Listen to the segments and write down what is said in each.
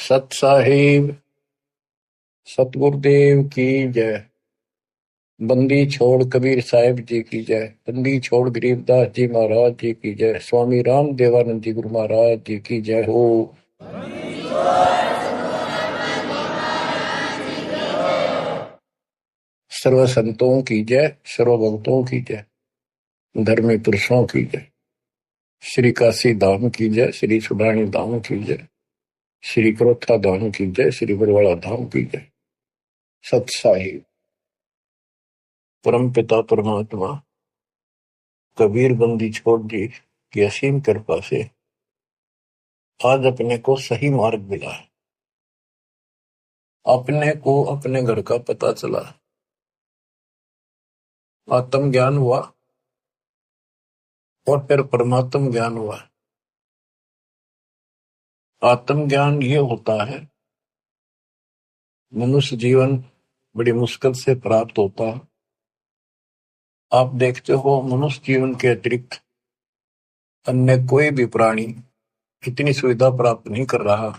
सत साहिब सतगुरुदेव की जय। बंदी छोड़ कबीर साहिब जी की जय। बंदी छोड़ गरीबदास जी महाराज जी की जय। स्वामी राम देवानंद जी गुरु महाराज जी की जय हो। सर्व संतों की जय, सर्व भक्तों की जय, धर्मी पुरुषों की जय। श्री काशी धाम की जय, श्री सुडानी धाम की जय, श्री क्रोथा धाम की जय, श्री बरवाड़ा धाम की जय। सत साहिब परम पिता परमात्मा कबीर बंदी छोड़ जी की असीम कृपा से आज अपने को सही मार्ग मिला है। अपने को अपने घर का पता चला, आत्म ज्ञान हुआ और फिर परमात्म ज्ञान हुआ। आत्म ज्ञान ये होता है, मनुष्य जीवन बड़ी मुश्किल से प्राप्त होता है। आप देखते हो मनुष्य जीवन के अतिरिक्त अन्य कोई भी प्राणी इतनी सुविधा प्राप्त नहीं कर रहा।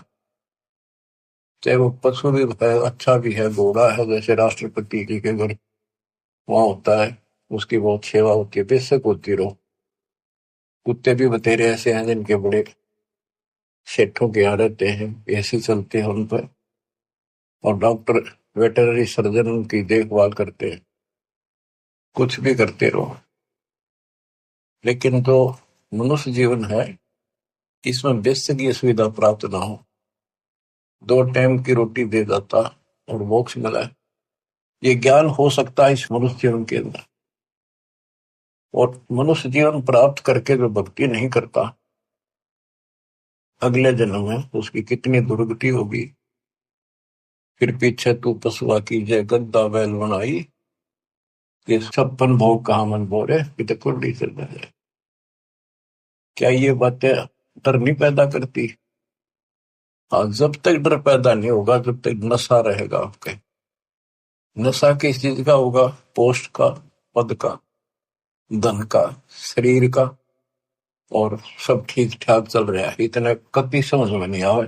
चाहे वो पशु भी है, अच्छा भी है, घोड़ा है, जैसे राष्ट्रपति जी के घर वहां होता है, उसकी बहुत सेवा होती है, बेशक होती रहो। कुत्ते भी बतेरे ऐसे हैं जिनके बड़े सेठों के यहाँ रहते हैं, ऐसे चलते हैं उन पर, और डॉक्टर वेटरनरी सर्जन उनकी देखभाल करते हैं। कुछ भी करते रहो, लेकिन जो मनुष्य जीवन है इसमें बेशक ये सुविधा प्राप्त ना हो, 2 टाइम की रोटी दे जाता और मोक्ष मिला है, ये ज्ञान हो सकता है इस मनुष्य जीवन के अंदर। और मनुष्य जीवन प्राप्त करके जो भक्ति नहीं करता, अगले जन्म में उसकी कितनी दुर्गति होगी। फिर पीछे तू पशुआ की जय गद्दा बैल बनाई, ये 56 भोग कहा मन बोरे पिता कुंडी से जाए। क्या ये बातें डर नहीं पैदा करती? हाँ, जब तक डर पैदा नहीं होगा, जब तक नशा रहेगा आपके। नशा किस चीज का होगा? पोस्ट का, पद का, धन का, शरीर का, और सब ठीक ठाक चल रहा है, इतने कति समझ में नहीं आवे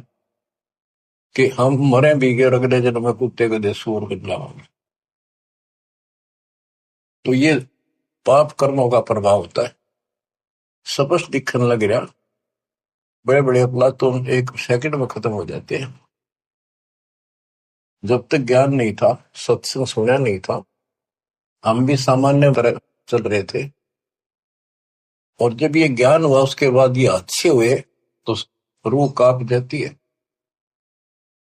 कि हम मरे भी गए और अगले जन्म में कुत्ते गधे सूर बदलावांगे। तो ये पाप कर्मों का प्रभाव होता है, स्पष्ट दिखने लग रहा। बड़े बड़े अपराध तो 1 सेकंड में खत्म हो जाते हैं। जब तक ज्ञान नहीं था, सत्संग सुना नहीं था, हम भी सामान्य तरह चल रहे थे, और जब ये ज्ञान हुआ उसके बाद ये अच्छे हुए तो रूह कांप जाती है।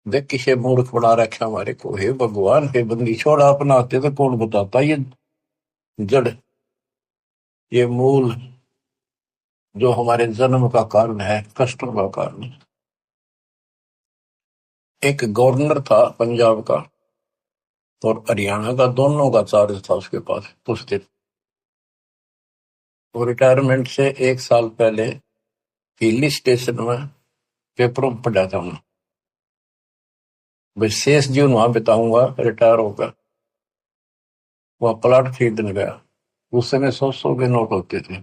देख किसे मूर्ख बना रखा हमारे को, हे भगवान, हे बंदी छोड़, अपना आते तो कौन बताता। ये जड़, ये मूल जो हमारे जन्म का कारण है, कष्टों का कारण है। एक गवर्नर था पंजाब का और हरियाणा का, दोनों का चार्ज था उसके पास उस दिन। वो रिटायरमेंट से 1 साल पहले हिली स्टेशन में पेपरों में पढ़ा था उन्होंने, शेष जीवन वहां बिताऊंगा रिटायर होकर। वह प्लाट खरीदने गया। उस समय 100 के नोट होते थे।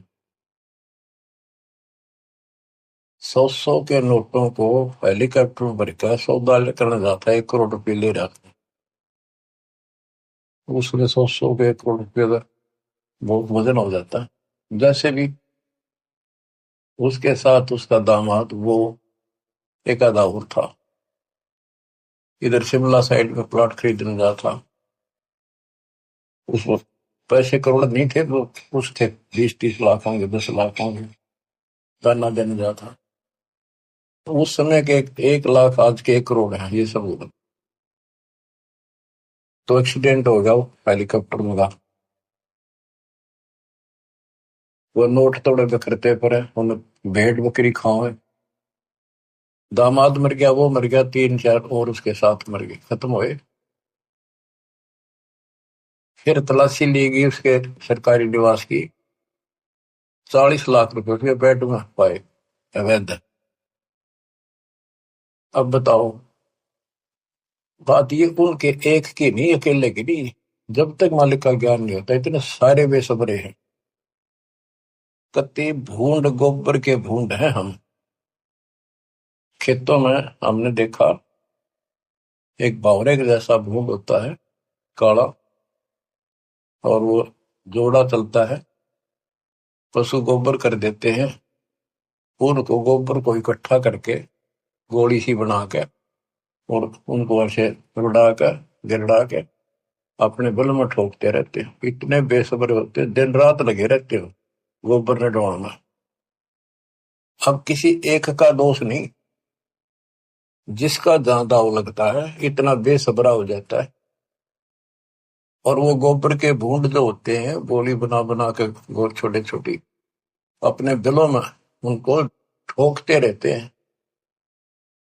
100 के नोटों को हेलीकॉप्टर में भरकर सौदा करने जाता है, 1 करोड़ रुपये ले रहा था। उसमें 100 के 1 करोड़ रुपये का बहुत वजन हो जाता है। जैसे भी उसके साथ उसका दामाद, वो एक आधा और था, इधर शिमला साइड में प्लॉट खरीदने जाता। उस वक्त पैसे करोड़ नहीं थे, तो कुछ थे, 20-30 लाख होंगे, 10 लाख होंगे, दाना देने जाता। तो उस समय के 1 लाख आज के 1 करोड़ है, ये सब होगा। तो एक्सीडेंट हो गया वो हेलीकॉप्टर में। वो नोट तोड़े बिखरते पर उन्हें भेड़ बकरी खाओ। दामाद मर गया, वो मर गया, 3-4 और उसके साथ मर गए, खत्म हुए। फिर तलाशी ली गई उसके सरकारी निवास की, 40 लाख रुपए उसके बेड में पाए अवैध। अब बताओ, बात ये उनके एक की नहीं, अकेले की नहीं। जब तक मालिक का ज्ञान नहीं होता, इतने सारे बेसब्रे हैं। कति भूंड, गोबर के भूंड हैं हम। खेतों में हमने देखा एक बावरे के जैसा भूड होता है, काला, और वो जोड़ा चलता है। पशु गोबर कर देते हैं, उनको गोबर को इकट्ठा करके गोली सी बना के और उनको ऐसे रुड़ा कर गिरड़ा के अपने बल में ठोकते रहते हैं। इतने बेसब्र होते हैं, दिन रात लगे रहते हो गोबर ने डोड़ना। अब किसी एक का दोष नहीं, जिसका जहां दाव लगता है इतना बेसब्रा हो जाता है। और वो गोबर के भूंड जो होते हैं, गोली बना बना के गोल छोटे छोटी अपने बिलों में उनको ठोकते रहते हैं।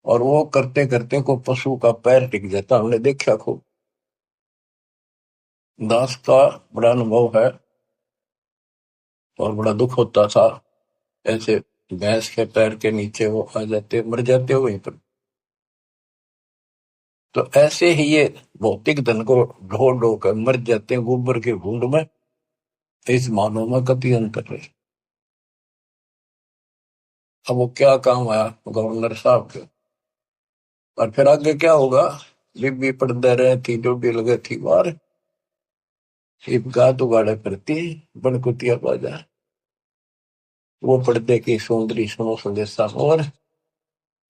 और वो करते करते को पशु का पैर टिक जाता, हमने देखा खूब। दास का बड़ा अनुभव है और बड़ा दुख होता था। ऐसे भैंस के पैर के नीचे वो आ जाते, मर जाते वहीं पर। तो ऐसे ही ये भौतिक धन को ढो ढो कर मर जाते हैं गोबर के भूंड में। इस मानव में कति अंतर है। अब वो क्या काम आया गवर्नर साहब के, और फिर आगे क्या होगा। बीबी पड़दे रहे थी, डोडी लगे थी बार, इब गात उगाड़े फिरती बनकुतिया बाजा। वो पर्दे की सौंदरी सुनो संदेशा और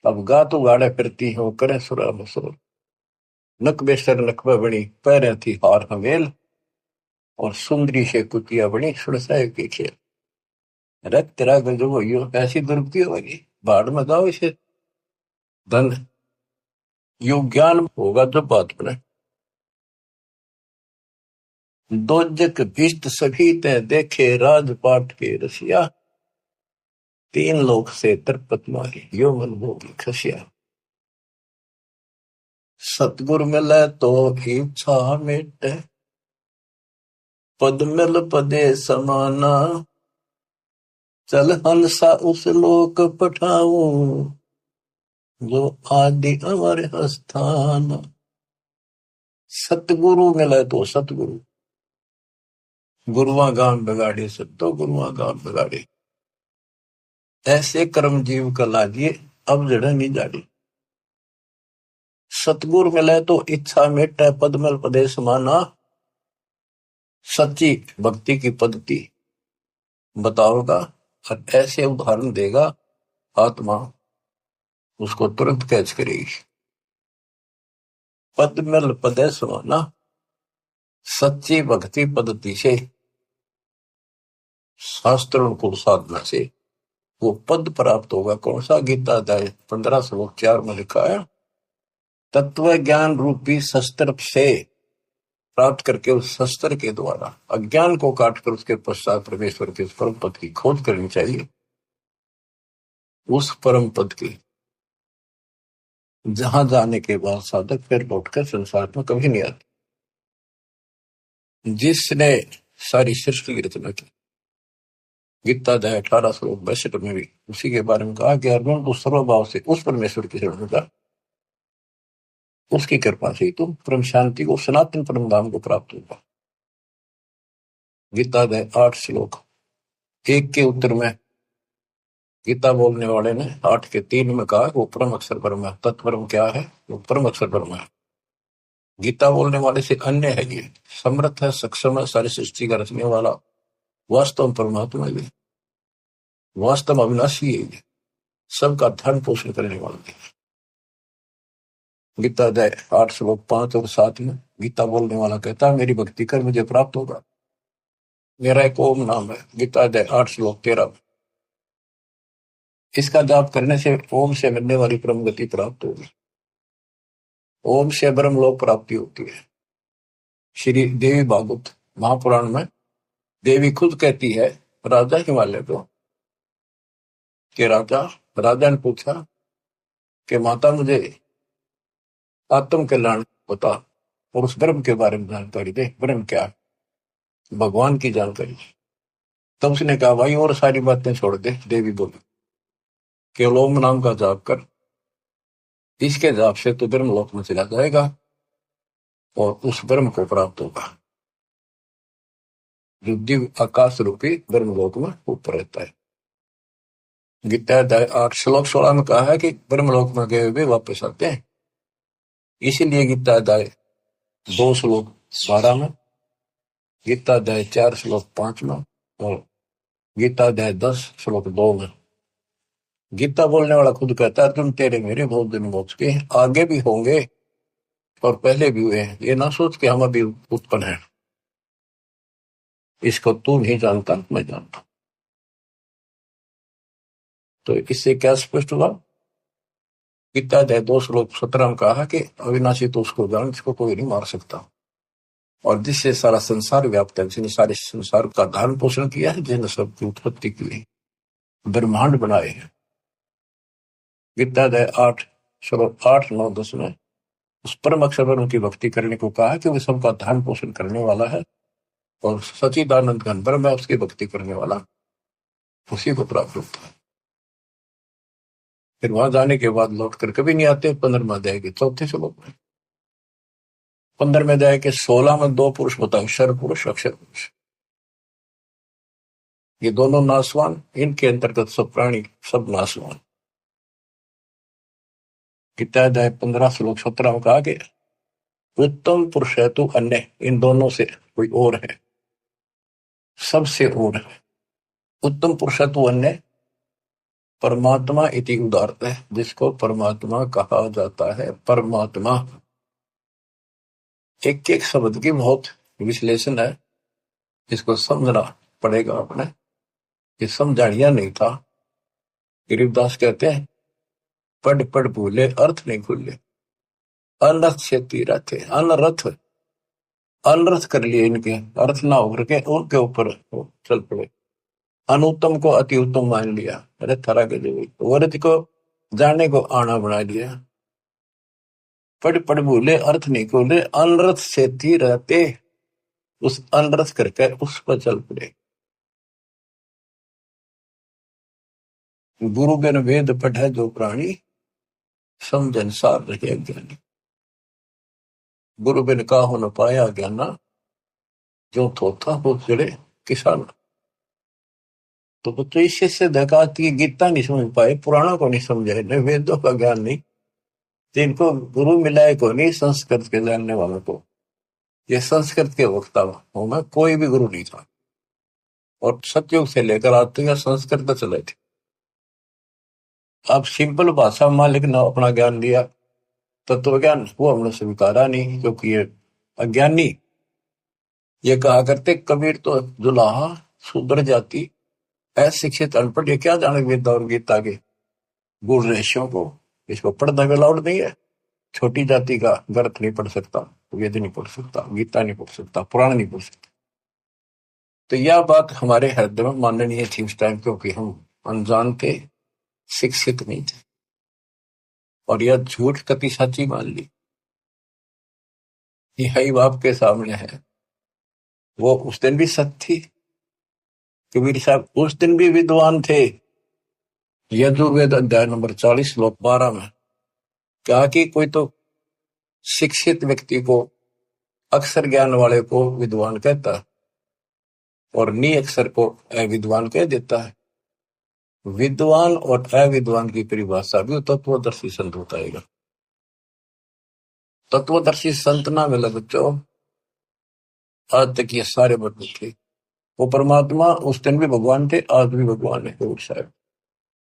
अब गात उगाड़े फिरती हो करे सुरा मसूर। नकबे सर नकबा बनी पैरे थी हार हवेल, और सुंदरी से कुतिया बनी सुरसाए की खेल। रख तेरा गजब हो ऐसी दुर्गति होगी, बाढ़ में जाओ इसे धन। यो ज्ञान होगा जब बात बने। दोजक भिष्ट सभी ते देखे राजपाट के रसिया, तीन लोक से तरपत मारी यो मन भोगी खसिया। सतगुर मिले तो इच्छा मिटे, पद मिल पदे समाना। चल हंसा उस लोक पठाऊं, जो आदि अमर स्थान। सतगुरु मिले तो सतगुरु, गुरुआ गाम बिगाड़ी सत्तो गुरुआ गाम बिगाड़ी। ऐसे कर्म जीव का लाजिए, अब जड़ नहीं जाड़ी। सतगुरु मिले तो इच्छा मिटे, पद मिल पदे समाना। सच्ची भक्ति की पद्धति बताओगा और ऐसे उदाहरण देगा, आत्मा उसको तुरंत कैच करेगी। पद मिल पदे समाना, सच्ची भक्ति पद्धति से, शास्त्र अनुकूल साधना से वो पद प्राप्त होगा। कौन सा? गीता अध्याय 15 श्लोक 4 में लिखा है, तत्व ज्ञान रूपी शस्त्र से प्राप्त करके उस शस्त्र के द्वारा अज्ञान को काटकर उसके पश्चात परमेश्वर के परम पद की खोज करनी चाहिए। उस परम पद की जहां जाने के बाद साधक फिर लौटकर संसार में कभी नहीं आते। जिसने सारी सृष्टि की रचना की, गीता अध्याय 18 श्लोक 62 में भी उसी के बारे में कहा कि अर्जुन तू सर्वभाव से उस परमेश्वर की शरण जा, उसकी कृपा से तुम परम शांति को, सनातन परम धाम को प्राप्त होगा। गीता अध्याय 8 श्लोक 1 के उत्तर में गीता बोलने वाले ने 8 के 3 में कहा वो परम अक्षर ब्रह्म है। तत्परम क्या है? वो परम अक्षर ब्रह्म है। गीता बोलने वाले से अन्य है, ये समर्थ है, सक्षम है, सारी सृष्टि का रचने वाला वास्तव परमात्मा है, वास्तव अविनाशी है, ये सबका धन पोषण करने वाला है। गीता अध्याय 8 श्लोक 5 और 7 में गीता बोलने वाला कहता है मेरी भक्ति कर मुझे प्राप्त होगा। मेरा एक ओम नाम है। गीता अध्याय 8 श्लोक 13 में इसका जाप करने से ओम से मिलने वाली परम गति प्राप्त होगी। ओम से ब्रह्मलोक प्राप्ति होती है। श्री देवी भागवत महापुराण में देवी खुद कहती है राजा हिमालय को कि राजा ने पूछा कि माता मुझे आत्म कल्याण बता और उस ब्रह्म के बारे में जानकारी दे। ब्रह्म क्या है? भगवान की जानकारी। तब उसने कहा भाई और सारी बातें छोड़ दे। देवी बोली केवल ओम नाम का जाप कर, इसके जाप से तो ब्रह्मलोक में चला जाएगा और उस ब्रह्म को प्राप्त होगा जो दिव्य आकाश रूपी ब्रह्मलोक में ऊपर रहता है। गीता अध्याय 8 श्लोक 16 में कहा है कि ब्रह्मलोक में गए हुए वापस आते हैं। इसीलिए गीता अध्याय 2 श्लोक 12 में, गीता अध्याय 4 श्लोक 5 में, और गीता अध्याय 10 श्लोक 2 में गीता बोलने वाला खुद कहता है, तुम तेरे मेरे बहुत दिन मोक्ष के आगे भी होंगे और पहले भी हुए हैं। ये ना सोच के हम अभी उत्पन्न है, इसको तू नहीं जानता, मैं जानता। तो इससे क्या स्पष्ट हुआ? गीता अध्याय 2 श्लोक 17 में कहा कि अविनाशी तो उसको जान जिसको कोई नहीं मार सकता, और जिससे सारा संसार व्याप्त है, जिसने सारे संसार का धारण पोषण किया है, जिसने सबकी उत्पत्ति की है, ब्रह्मांड बनाए हैं। गीता अध्याय 8 श्लोक 8, 9, 10 में उस परम अक्षर पर उनकी भक्ति करने को कहा कि वो सबका धारण पोषण करने वाला है, और सचिदानंद घन ब्रह्म है, उसकी भक्ति करने वाला उसी को प्राप्त होता है। फिर वहां जाने के बाद लौट कर कभी नहीं आते। 15वें अध्याय के 4 श्लोक में, 15वें अध्याय के 16 में 2 पुरुष बताए, शर पुरुष, अक्षर पुरुष। ये दोनों नासवान, इनके अंतर्गत सब प्राणी, सब नासवान। गीता अध्याय 15 श्लोक 17 में कहा कि उत्तम पुरुष है तू अन्य, इन दोनों से कोई और है, सबसे और है। उत्तम पुरुष है तू अन्य, परमात्मा इति उदारत है, जिसको परमात्मा कहा जाता है। परमात्मा एक एक शब्द की बहुत विश्लेषण है, इसको समझना पड़ेगा अपने। ये समझानिया नहीं था। गरीबदास कहते हैं, पढ़ पढ़ भूले अर्थ नहीं खुले, अनर्थ से तीरथ है। अनर्थ अनर्थ कर लिए, इनके अर्थ ना होकर के उनके ऊपर चल पड़े। अनुत्तम को अति उत्तम मान लिया, अरे थरा के वर्त को जाने को आना बना लिया। पढ़ पढ़ भूले अर्थ नहीं खोले, अनर्थ से रहते, उस अनर्थ करके उस पर चल पड़े। गुरु बिन वेद पढ़े जो प्राणी, समझन सार रहे ज्ञानी। गुरु बिन काहू न पाया ज्ञाना, जो थोथा हो चढ़े किसान। तो बच्चों इससे देखा कि गीता नहीं समझ पाए, पुराणों को नहीं समझे, न वेदों का ज्ञान नहीं, तो इनको गुरु मिला है को नहीं, संस्कृत के जानने वालों को। ये संस्कृत के वक्ता होगा, कोई भी गुरु नहीं था, और सतयुग से लेकर आज तक संस्कृत चले थे। अब सिंपल भाषा में मालिक ने अपना ज्ञान दिया, तत्व ज्ञान, वो हमने स्वीकारा नहीं, क्योंकि ये अज्ञानी। ये कहा करते कबीर तो जुलाहा शूद्र जाति, अशिक्षित अनपढ़, ये क्या जाने वेद और गीता के गुण रहस्यों को। इसको पढ़ना भी अलाउड नहीं है। छोटी जाति का ग्रंथ नहीं पढ़ सकता, वेद नहीं पढ़ सकता, गीता नहीं पढ़ सकता, पुराण नहीं पढ़ सकता। तो यह बात हमारे हृदय में माननीय थी उस टाइम, क्योंकि हम अनजान थे, शिक्षित नहीं थे, और यह झूठ कति सच्ची मान ली। यही बाप के सामने है। वो उस दिन भी सत्य थी। कबीर साहब उस दिन भी विद्वान थे। यजुर्वेद अध्याय नंबर 40 श्लोक 12 में कहा कि कोई तो शिक्षित व्यक्ति को, अक्षर ज्ञान वाले को विद्वान कहता है, और निअक्षर को अविद्वान कह देता है। विद्वान और अविद्वान की परिभाषा भी तत्वदर्शी संत बताएगा। तत्वदर्शी संत ना मिला बच्चों, आज तक ये सारे बदले थे। वो परमात्मा उस दिन भी भगवान थे, आज भी भगवान है कबीर साहब।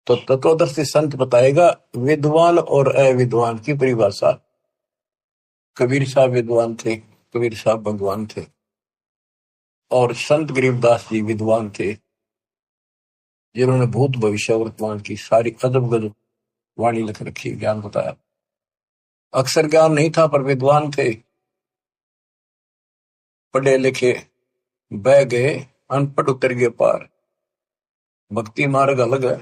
तो तत्वदर्शी संत बताएगा विद्वान और अविद्वान की परिभाषा। कबीर साहब विद्वान थे, कबीर साहब भगवान थे, और संत गरीबदास जी विद्वान थे, जिन्होंने भूत भविष्य वर्तमान की सारी अजब गजब वाणी लिख रखी, ज्ञान बताया। अक्षर ज्ञान नहीं था पर विद्वान थे, पढ़े लिखे बह गए, अनपढ़ उतर गए पार। भक्ति मार्ग अलग है,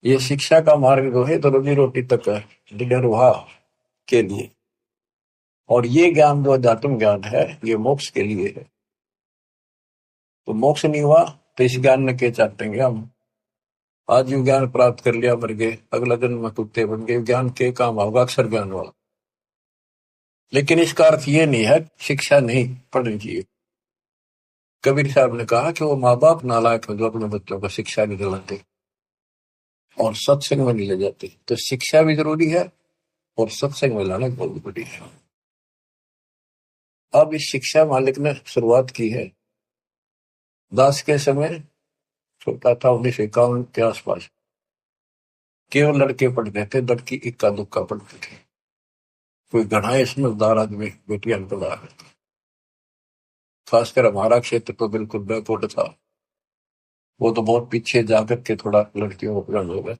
ये शिक्षा का मार्ग जो है तो रोजी रोटी तक है, निर्वाह के लिए। और ये ज्ञान जो अध्यात्म ज्ञान है, ये मोक्ष के लिए है। तो मोक्ष नहीं हुआ तो इस ज्ञान ने क्या चाहते हैं हम? आज जो ज्ञान प्राप्त कर लिया मर गए, अगला जन्म में कुत्ते बन गए, ज्ञान के काम होगा अक्षर ज्ञान वाला। लेकिन इसका अर्थ ये नहीं है शिक्षा नहीं पढ़नी चाहिए। कबीर साहब ने कहा कि वो माँ बाप नालायक हैं जो अपने बच्चों को शिक्षा नहीं दिलाते और सत्संग में नहीं ले जाते। तो शिक्षा भी जरूरी है और सत्संग में लाना बहुत बड़ी है। अब इस शिक्षा मालिक ने शुरुआत की है। दास के समय छोटा था, 1951 के आसपास, केवल लड़के पढ़ते थे, लड़की इक्का दुक्का पढ़ते थे। कोई घना समझदार आदमी बेटियां पढ़ा है। खासकर हमारा क्षेत्र तो बिल्कुल बैकवर्ड था। वो तो बहुत पीछे जाकर के थोड़ा लड़कियों को पढ़ाने हो गए।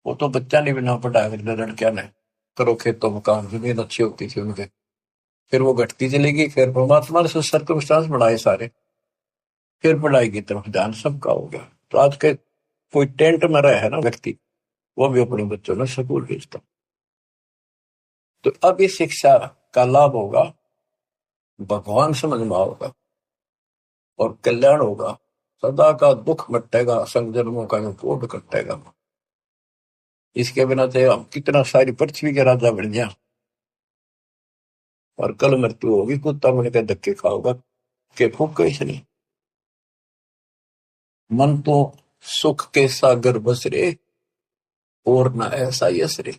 वो तो बच्चा नहीं बिना पढ़ाया करते, लड़कियां ने करो खेतों में काम, जमीन अच्छी होती थी उनके। फिर वो घटती चलेगी, फिर परमात्मा ने सर्कमस्टांस बढ़ाए सारे, फिर पढ़ाई की तरफ ध्यान सबका हो गया। तो आज के कोई टेंट में रहे है ना व्यक्ति, वो भी अपने बच्चों ने स्कूल भेजता। तो अब इस शिक्षा का लाभ होगा, भगवान समझ में होगा और कल्याण होगा। सदा का दुख मटेगा, संजन्मों का कोट कटेगा। इसके बिना तो हम कितना सारी पृथ्वी के राजा बन गया, और कल मृत्यु होगी, कुत्ता बन के धक्के खाओगा के फूक कैसे नहीं। मन तो सुख के सागर बसरे, और न ऐसा यसरे।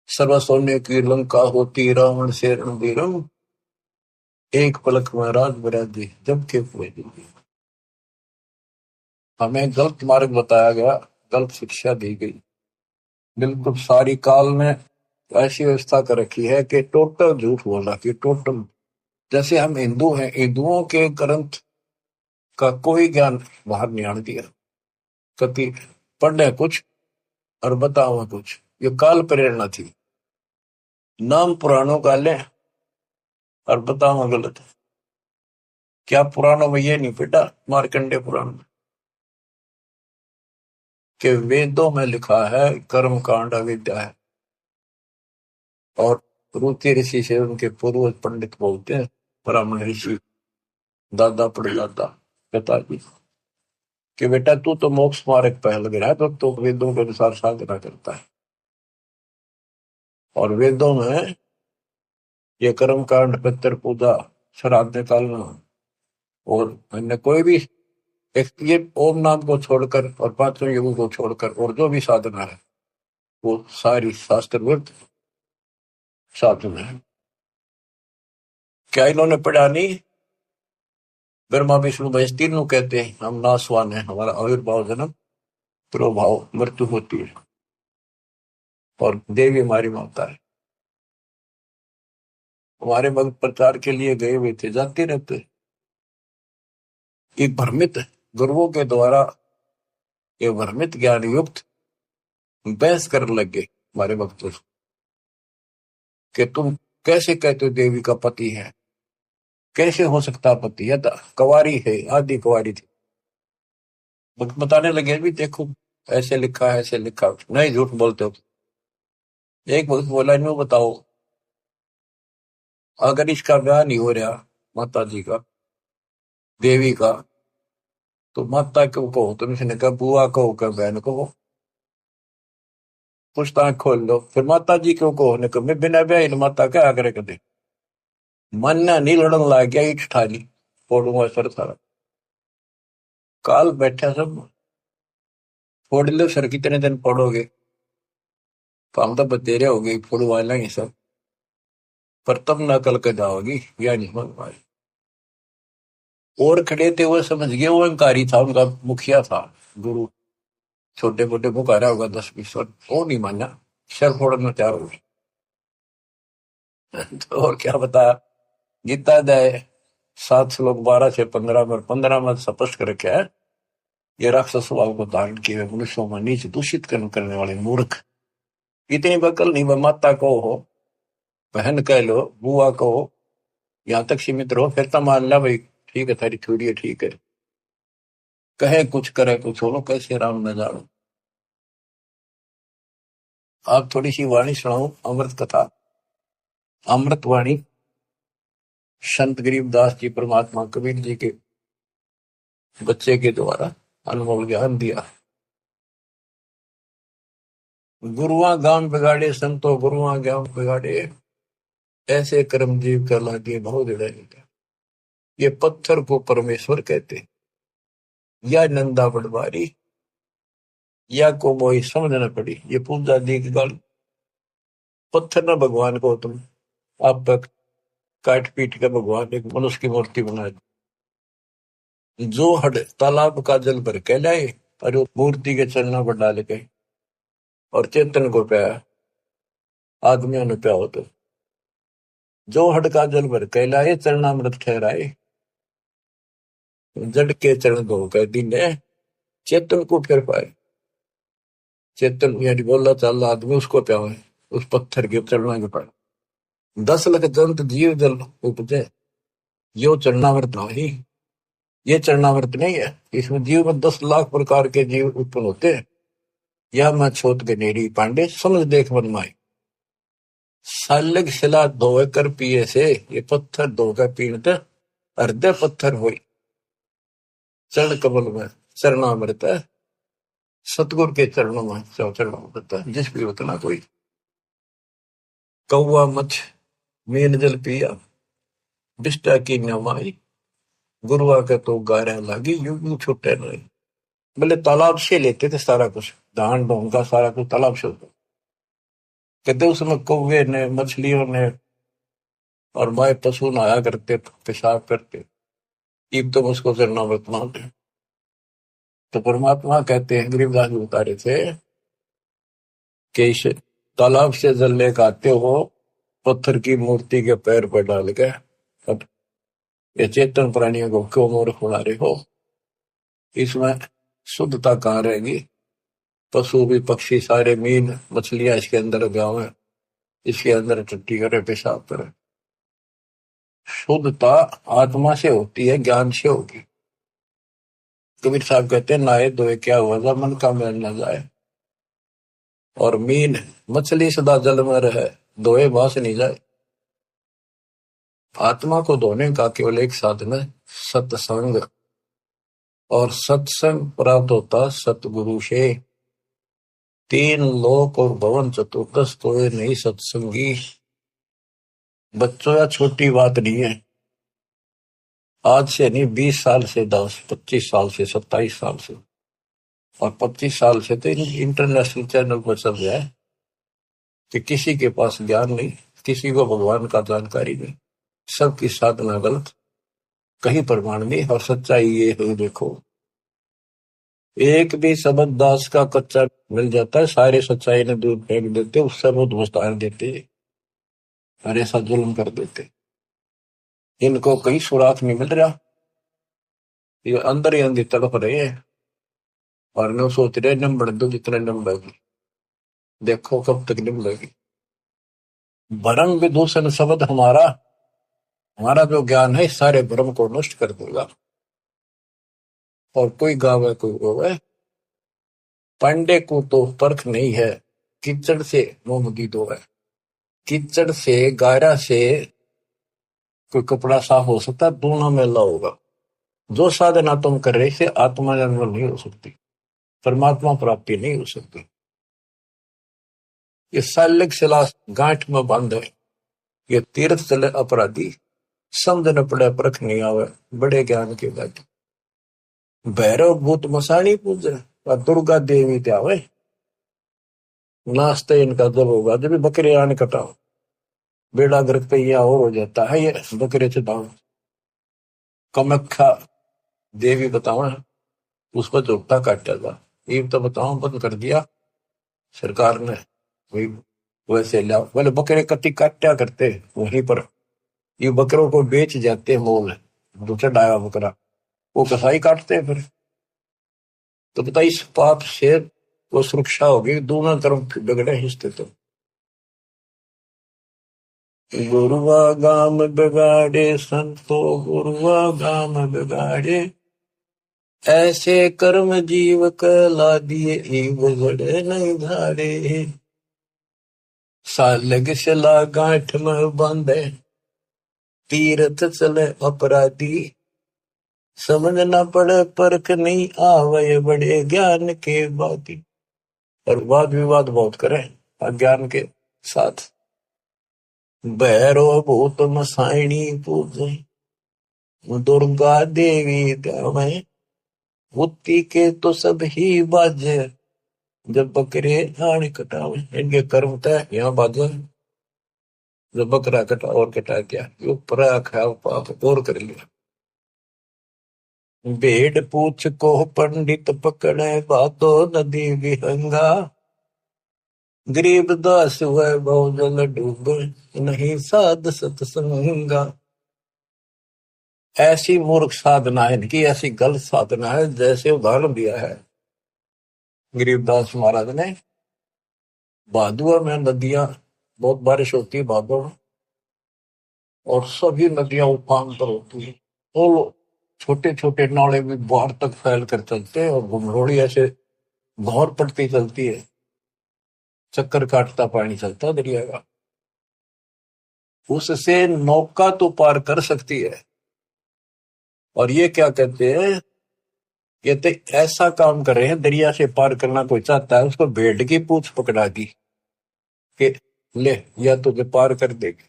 सर्व सोने की लंका होती, रावण से रणधीरम, एक पलक में राज बराजी जब के हुए। हमें गलत मार्ग बताया गया, गलत शिक्षा दी गई। बिल्कुल सारी काल ने ऐसी व्यवस्था कर रखी है कि टोटल झूठ बोला कि टोटल। जैसे हम हिंदू हैं, हिंदुओं के ग्रंथ का कोई ज्ञान बाहर नहीं आने दिया। कति पढ़ने कुछ और बताओ कुछ, ये काल प्रेरणा थी। नाम पुराणों का ले और बताओ गलत। क्या पुराणों में ये नहीं बेटा, मार्कंडे पुराण में, कि वेदों में लिखा है कर्म कांड अविद्या है। और रुचि ऋषि से उनके पूर्वज पंडित बोलते हैं, ब्राह्मण ऋषि, दादा परदादा पिताजी, कि बेटा तू तो मोक्ष मार्ग पे लग रहा है, तो वेदों के अनुसार साधना करता है। और वेदों में ये कर्म कांड, पितर पूजा, श्राद्ध निकालना, और अन्य कोई भी एक ये ओम नाम को छोड़कर और पांचों युगों को छोड़कर और जो भी साधना है, वो सारी शास्त्र विरुद्ध साधना है। क्या इन्होंने पढ़ा नहीं? ब्रह्मा विष्णु महेश तीनों कहते हैं हम नासवान है, हमारा आविर्भाव जन्म प्रभाव मृत्यु होती है, और देवी हमारी माता है। हमारे भक्त प्रचार के लिए गए हुए थे, जाते रहते। एक भ्रमित गुरुओं के द्वारा ये भ्रमित ज्ञान युक्त बहस कर लग गए हमारे भक्तों से, कि तुम कैसे कहते हो देवी का पति है, कैसे हो सकता पति है, कुंवारी है, आदि कुंवारी थी। भक्त बताने लगे भी देखो ऐसे लिखा है, ऐसे लिखा, नहीं झूठ बोलते हो। एक भक्त बोला इन्हों बताओ, अगर इसका ब्याह नहीं हो रहा माता जी का, देवी का, तो माता क्यों कहो तुम? इसने कहा बुआ कहो, क्या बहन कहो, पुछताछ खोल लो। फिर माता जी क्यों कहो? ने कहा मैं बिना ब्याह माता क्या आग्रह कर दे। मन नहीं लड़न लग गया, ईट ठाली फोड़ूंगा सर सारा। काल बैठा सब, फोड़ लो सर, कितने दिन फोड़ोगे? तो हम तो बतेरे हो गई, फोड़वा लेंगे सब, पर तब न कल के जाओगी, या नहीं मन पाए। और खड़े थे वो समझ गए, वो अहंकारी था, उनका मुखिया था गुरु, छोटे मोटे पुकारा होगा 10-20 वर्ष, वो नहीं माना, सर फोड़ना तैयार हो गए। तो और क्या बताया, गीता अध्याय 7 श्लोक 12 से 15 में, 15 में स्पष्ट कर रखा है, ये राक्षस स्वभाव को धारण किए हुए मनुष्यों में नीच दूषित कर्म करने वाले मूर्ख, इतनी बकल नहीं, वह माता को हो, बहन कह लो, बुआ को हो, यहां तक सीमित रहो, फिर तो मान ला भाई ठीक है, थारी थोड़ी है, ठीक है। कहे कुछ करे कुछ हो, कैसे राम न जानो। आप थोड़ी सी वाणी सुनाओ, अमृत कथा, अमृत वाणी, संत गरीबदास जी परमात्मा कबीर जी के बच्चे के द्वारा अनमोल ज्ञान दिया। गुरुआ गांव बिगाड़े संतो, गुरुआ गांव बिगाड़े, ऐसे कर्म जीव कर लागे बहुत जड़े। ये पत्थर को परमेश्वर कहते, या नंदा पटवारी, या को मोई समझ न पड़ी। ये पूजा दी की गल पत्थर ना भगवान को तुम आप तक काट पीट के भगवान एक मनुष्य की मूर्ति बना दी। जो हड तालाब का जल भर के लाए और वो मूर्ति के चरणों पर डाल के और चेतन को पाया, आदमियों ने पाया हो तो जो हड का जल भर के लाए चरणामृत ठहराए, जड़ के चरण धो कर दीने चेतन को फिर पाए। चेतन यानी बोला चाला आदमी उसको प्याओ है, उस पत्थर के चरणों के पाए। 10 लाख जंत जीव जल उपजे, यो चरणामृत नहीं, ये चरणामृत नहीं है। इसमें जीव में 10 लाख प्रकार के जीव उत्पन्न होते हैं। यह मैं छोट गनेरी पांडे समझ देख मन माई। सालग शिला धोए कर पिए से, ये पत्थर धोकर पीणते हृदय पत्थर हुई। चरण कमल में चरणामृत है, सतगुरु के चरणों में चरणामृत है। जिस भी उतना कोई कौवा मछ मीन जल पिया, बिष्टा की नमाई, गुरुआ के तो गारा लागी, यूं छुट्टे नहीं। बोले तालाब से लेते थे सारा कुछ, धान ढोंग का सारा कुछ तालाब से होता। कहते उसमें कौवे ने मछलियों ने और माए पशु नहाया करते, पेशाब करते। ईब तो उसको चरणामृत मानते। तो परमात्मा कहते हैं, गरीबदास जी बता रहे थे कि इस तालाब से जल लेकर आते हो, पत्थर की मूर्ति के पैर पर डाल के, अब ये चेतन प्राणियों को क्यों मूर्ख बना रहे हो? इसमें शुद्धता कहाँ रहेगी? पशु भी पक्षी सारे मीन मछलियां इसके अंदर गाँव है, इसके अंदर टट्टी करे पेशाब करे। शुद्धता आत्मा से होती है, ज्ञान से होगी। कबीर साहब कहते हैं, नाये धोए क्या हुआ, मन का मैल न जाए। और मीन मछली सदा जल में रहे, धोए बास नहीं जाए। आत्मा को धोने का केवल एक साधन है, सत्संग। और सत्संग प्राप्त होता सतगुरु से। 3 लोक और भवन चतुर्दश तो नहीं सत्संगी। बच्चों या छोटी बात नहीं है। आज से नहीं, 20 साल से 10, 25 साल से 27 साल से और 25 साल से तो इंटरनेशनल चैनल पर चल रहा है कि किसी के पास ज्ञान नहीं, किसी को भगवान का जानकारी नहीं, सबकी साधना गलत, कहीं प्रमाण नहीं। और सच्चाई ये है, देखो एक भी शब्द दास का कच्चा मिल जाता है, सारे सच्चाई ने दूर फेंक देते, उससे बहुत विस्तार देते और ऐसा जुल्म कर देते। इनको कहीं सुराख नहीं मिल रहा, ये अंदर ही अंदर तड़प रहे हैं और न सोच रहे नंबर दो जितना नंबर, देखो कब तक निकलेगी। भरम विदूषण शब्द हमारा जो ज्ञान है सारे भ्रम को नष्ट कर देगा। और कोई गावे कोई रोवे, पांडे को तो परख नहीं है, कीचड़ से मोहम्मदी दो है। कीचड़ से गारा से कोई कपड़ा साफ हो सकता, दोनों में ला होगा। जो साधना तुम कर रहे से आत्मा निर्मल नहीं हो सकती, परमात्मा प्राप्ति नहीं हो सकती। ये सालिक शिला गांठ में बंद है, ये तीर्थ चले अपराधी, समझ न पड़े परख नहीं आवे, बड़े ज्ञान के बाद। भैरव भूत मसाणी पूजे और दुर्गा देवी त्यावे, नाश्ते इनका जब होगा जब बकरे आने कटाओ, बेड़ा गर्क पे यह और हो जाता है। ये बकरे चटाओ, कमख्या देवी बताओ, उस पर जोगता काटा था। ये तो बताओ बंद कर दिया सरकार ने, वही वैसे लिया। बोले बकरे कट्टी काटा करते वहीं पर, ये बकरों को बेच जाते मोल, दूसरा डाया बकरा वो कसाई काटते फिर। तो बता इस पाप से वो सुरक्षा होगी, दोनों तरफ बिगड़े हिस्से। तो गुरुआ गाम बिगाड़े संतो, गुरुआ गाम बिगाड़े, ऐसे कर्म जीव कला दिए बिगड़े नहीं धारे। सालग शिला गांठ में बांधे, तीर्थ चले अपराधी, समझ न पड़े परख नहीं आवे, बड़े ज्ञान के बाती। और वाद विवाद बहुत करें अज्ञान के साथ। भैरव भूत मसाइणी पूजे, दुर्गा देवी देवे, बुद्धि के तो सब ही बाजे, जब बकरे आने कटावे। इनके कर्म तय यहाँ बाजे, जो बकरा कटा और कटा दिया, वो परा खाया पाप और कर लिया। भेड़ पूछ को पंडित पकड़े, बातो नदी विहंगा। गरीब दास हुए बहुजन डूबे, नहीं साध सत्संगा। ऐसी मूर्ख साधना है इनकी, ऐसी गलत साधना है। जैसे उदाहरण दिया है गरीबदास महाराज ने, भादुआ में नदियां, बहुत बारिश होती है भादुआ में, और सभी नदियां उफान पर होती है। तो छोटे छोटे नाले भी बाहर तक फैल कर चलते हैं, और घुमरोड़ी ऐसे भौर पड़ती चलती है, चक्कर काटता पानी चलता दरिया का। उससे नौका तो पार कर सकती है। और ये क्या कहते हैं, ये तो ऐसा काम कर रहे हैं, दरिया से पार करना कोई चाहता है उसको भेड़ की पूंछ पकड़ा दी कि ले, या तुझे पार कर देगी।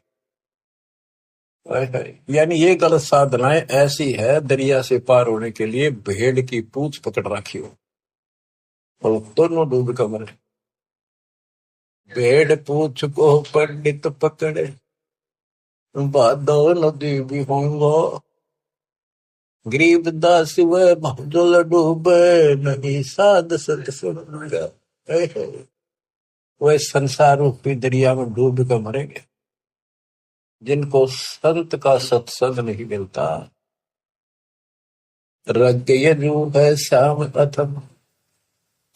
यानी ये गलत साधनाएं ऐसी है, दरिया से पार होने के लिए भेड़ की पूंछ पकड़ रखी हो, और दोनों डूब कर मरे। भेड़ पूंछ को पंडित पकड़े, बादो नदी भी होंगो। गरीब दास वह भजल डूबे, नहीं साध सत्संग। वह संसार रूपी दरिया में डूब कर मरेंगे जिनको संत का सत्संग नहीं मिलता। रग यजु है श्याम अथम,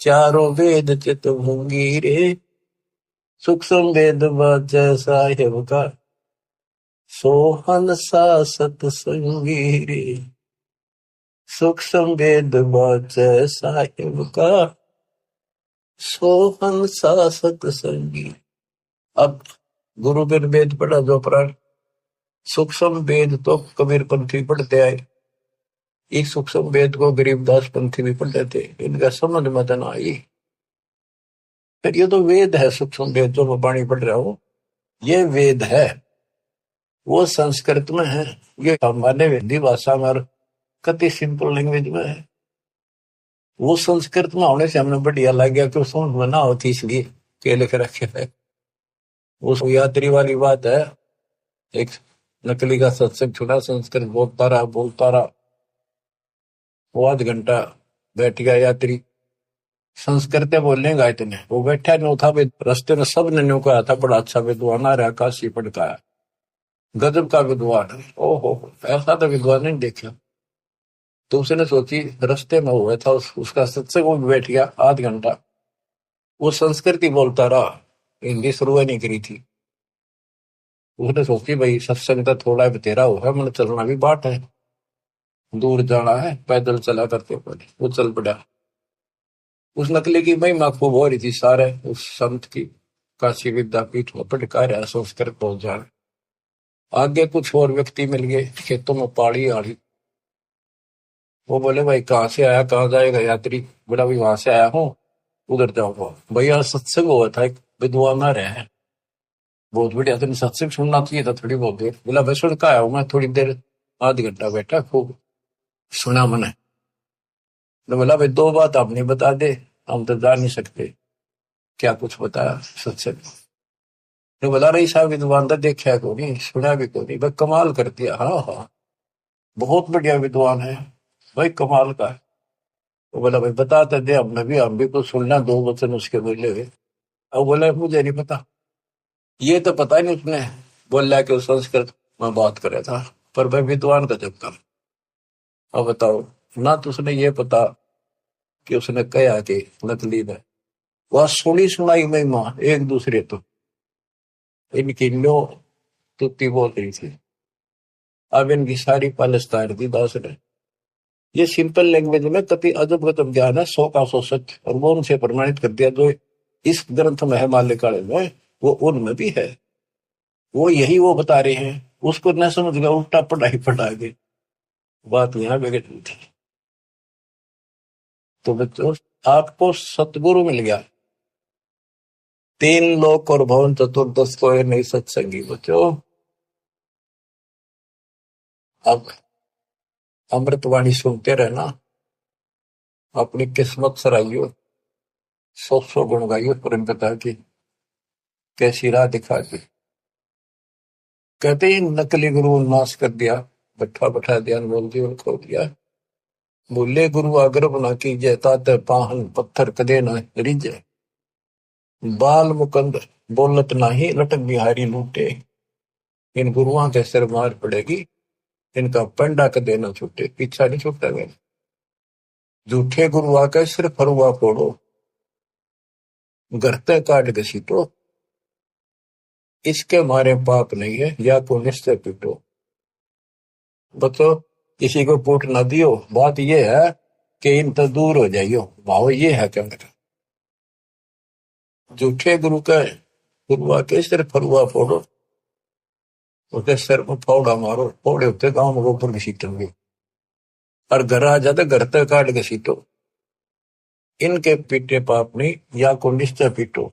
चारों वेद चित भूंगी रे। सूक्ष्म वेद वाच साहेब का, सोहन सा सत्संगी रे। सूक्ष्म वेद वाच साहेब का, सोहन सा सत्संगी। अब गुरु बिन वेद पढ़ा जो प्राण, सूक्ष्म वेद तो कबीर पंथी पढ़ते आए, इस सूक्ष्म वेद को गरीबदास पंथी भी पढ़ते थे, इनका समझ मत न आई। फिर ये तो वेद है, सूक्ष्म वेद जो मैं वाणी पढ़ रहा हूं, ये वेद है, वो संस्कृत में है, ये हमारे हिंदी भाषा में कति सिंपल लैंग्वेज में है। वो संस्कृत में होने से हमने बढ़िया लग गया कि समझ में ना होती, इसलिए के लिख रखे है। वो यात्री वाली बात है, एक नकली का सत्संग सुना, संस्कृत बोलता रहा, वो आध घंटा बैठ गया यात्री, संस्कृत बोलने गए इतने, वो बैठा नहीं था, रास्ते में सब ने न्यू कहा था बड़ा अच्छा विद्वान आ रहा, काशी पढ़ता है, गजब का विद्वान। ओहो, ऐसा तो विद्वान नहीं देखा। तो उसने सोची, रास्ते में हुआ था उसका सत्संग, वो बैठ गया आध घंटा, वो संस्कृत ही बोलता रहा, हिंदी शुरू नहीं करी थी। उसने सोची भाई सत्संग तो थोड़ा बतेरा होगा, मैंने चलना भी बाट है, दूर जाना है, पैदल चला करते पड़े, वो चल पड़ा। उस नकली की महिमा खूब हो रही थी सारे उस संत की, काशी विद्यापीठ में पढ़का रहा, संस्कृत पहुंच जाए। आगे कुछ और व्यक्ति मिल गए, खेतों में पाड़ी आड़ी, वो बोले भाई कहाँ से आया, कहाँ जाएगा यात्री? बोला भाई वहां से आया हूँ, उधर जाऊंगा। भैया सत्संग हुआ था, एक विद्वान आ रहे हैं, बहुत बढ़िया, तुम सत्संग सुनना चाहिए था थोड़ी बहुत देर। बोला भाई सुन का आया हूँ मैं, थोड़ी देर, आध घंटा बैठा, खूब सुना मैंने। तो बोला भाई दो बात आप नहीं बता दे, हम तो जा नहीं सकते। क्या कुछ बताया सत्संग? तो बोला रही साहब विद्वान तो देखा को नहीं, सुना भी को नहीं, भाई कमाल कर दिया। हाँ हाँ, बहुत बढ़िया विद्वान है भाई, कमाल का है। तो बोला भाई बताते दे, हम भी कुछ सुनना, दो वचन उसके बोले हुए। अब बोला मुझे नहीं पता, ये तो पता ही नहीं उसने बोला कि उस संस्कृत में बात करे था, पर भाई विद्वान का जब कर। अब बताओ ना, तो उसने ये पता कि उसने कहा कि नकली ने वह सुनी सुनाई महिमा एक दूसरे तो इनकी लो तुत्ती बोल रही थी। अब इनकी सारी पालस्तान दी दास ने, ये सिंपल लैंग्वेज में कति अजब गजब ज्ञान है, 100 का 100 सच, और वो उनसे प्रमाणित कर दिया। जो इस ग्रंथ में है माल्यकाल में, वो उनमें भी है, वो यही वो बता रहे हैं। उसको न समझ गया, उल्टा पढ़ाई पढ़ा के बात यहाँ बिगड़ रही थी। तो बच्चों, आपको सतगुरु मिल गया, 3 लोक और भवन चतुर्दश को नहीं सत्संगी बच्चों। अब अमृतवाणी सुनते रहना, अपनी किस्मत सराइयो, 100 गुण गाइयो परम पिता की, कैसी राह दिखा दी। कहते ही नकली गुरु नाश कर दिया, बैठा बैठा ध्यान बोल जीवन खो दिया। बोले गुरु आग्रह ना कीजिए, ताते पाहन पत्थर कदे ना रिजे। बाल मुकंद बोलत नाही, लटक बिहारी लूटे। इन गुरुओं के सिर मार पड़ेगी, इनका पंडा कदे ना छूटे। पीछा नहीं छूटा गया। झूठे गुरु आके सिर फरुआ फोड़ो, गरते काट घसीटो। इसके मारे पाप नहीं है, या को निश्चय पीटो। बतो किसी को पूट ना दियो, बात ये है कि इन तो दूर हो जाइयो। भाव ये है क्या मेरा। झूठे गुरु का गुरु आके सिर फरुआ फोड़ो, उसके सिर में फावड़ा मारो। फोड़े होते गांव में गोबर घसीटेंगे, और घर आ जाते घर तक काट घसीटो। इनके पीटे पाप नहीं, या को निश्चय पीटो।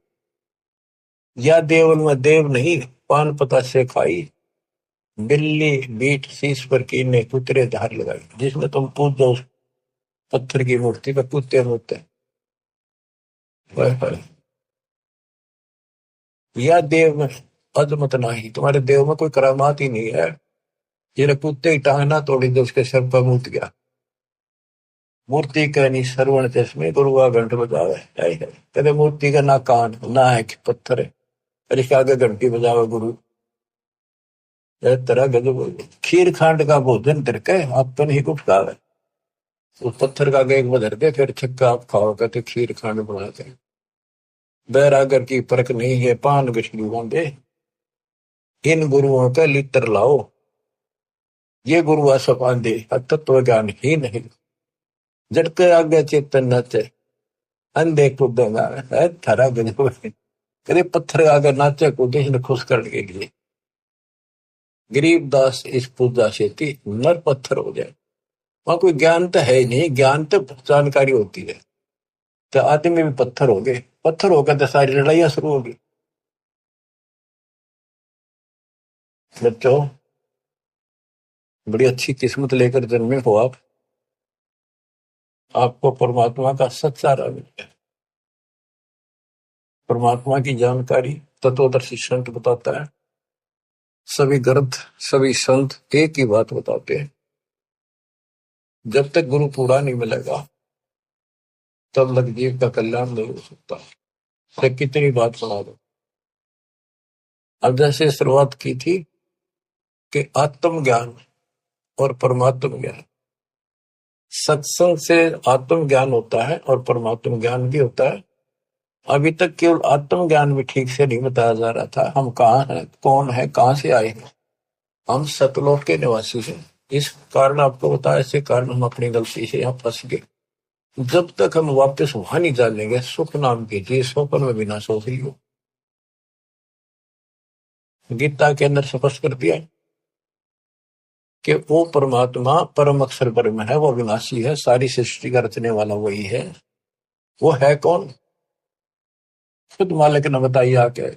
या देवल में देव नहीं, पान पता से खाई। बिल्ली बीट शीश पर कीने, कुतरे धार लगाई। जिसमें तुम पूजो उस पत्थर की मूर्ति पर कुत्ते होते हैं। या देव में अजमत नहीं, तुम्हारे देव में कोई करामात ही नहीं है। ये कुत्ते की टांग ना तोड़ी तो उसके सर पर मूत गया। मूर्ति कहनी श्रवण चश्मे, गुरु का घंट बजावे। कहते मूर्ति का ना कान ना है कि पत्थर है, और इसके आगे घंटी बजावे गुरु। तरह गजब। खीर खांड का भोजन तिरके, आप तो नहीं कुछ खावे। उस पत्थर का एक बदर दे, फिर छक्का आप खाओ। कहते खीर खांड बनाते। बैरागर की परख नहीं है, पान गछली होंगे। इन गुरुओं का लित्र लाओ, ये गुरु सपान दे तत्व ज्ञान ही नहीं। झटके आगे चेतन नाचे, अंधे कूदेगा। थारा गजब। कदे पत्थर आगे नाचे कूदे, इन्हें खुश करने के लिए। गरीब दास इस पूजा से थी, नर पत्थर हो जाए। वहां कोई ज्ञान तो है ही नहीं, ज्ञान तो जानकारी होती है। तो आदमी भी पत्थर हो गए, पत्थर हो गए तो सारी लड़ाइयां शुरू होगी। बच्चों, बड़ी अच्छी किस्मत लेकर जन्मे हो आप। आपको परमात्मा का सच्चा रंग है। परमात्मा की जानकारी तत्वदर्शी संत बताता है। सभी ग्रंथ सभी संत एक ही बात बताते हैं, जब तक गुरु पूरा नहीं मिलेगा तब तक जीव का कल्याण नहीं हो सकता। तो कितनी बात सुना दो। अब जैसे शुरुआत की थी कि आत्मज्ञान और परमात्म ज्ञान, सत्संग से आत्म ज्ञान होता है और परमात्म ज्ञान भी होता है। अभी तक केवल आत्म ज्ञान भी ठीक से नहीं बताया जा रहा था। हम कहाँ हैं, कौन है, कहाँ से आए हैं। हम सतलोक के निवासी हैं। इस कारण आपको बताया, इसके कारण हम अपनी गलती से यहाँ फंस गए। जब तक हम वापस वहां नहीं जानेंगे, सुख नाम कीजिए, स्वप्न में बिना सो ही हो। गीता के अंदर स्पष्ट कर दिया कि वो परमात्मा परम अक्षर ब्रह्म है, वो विनाशी है, सारी सृष्टि का रचने वाला वही है। वो है कौन, खुद मालिक ने बताइए आके।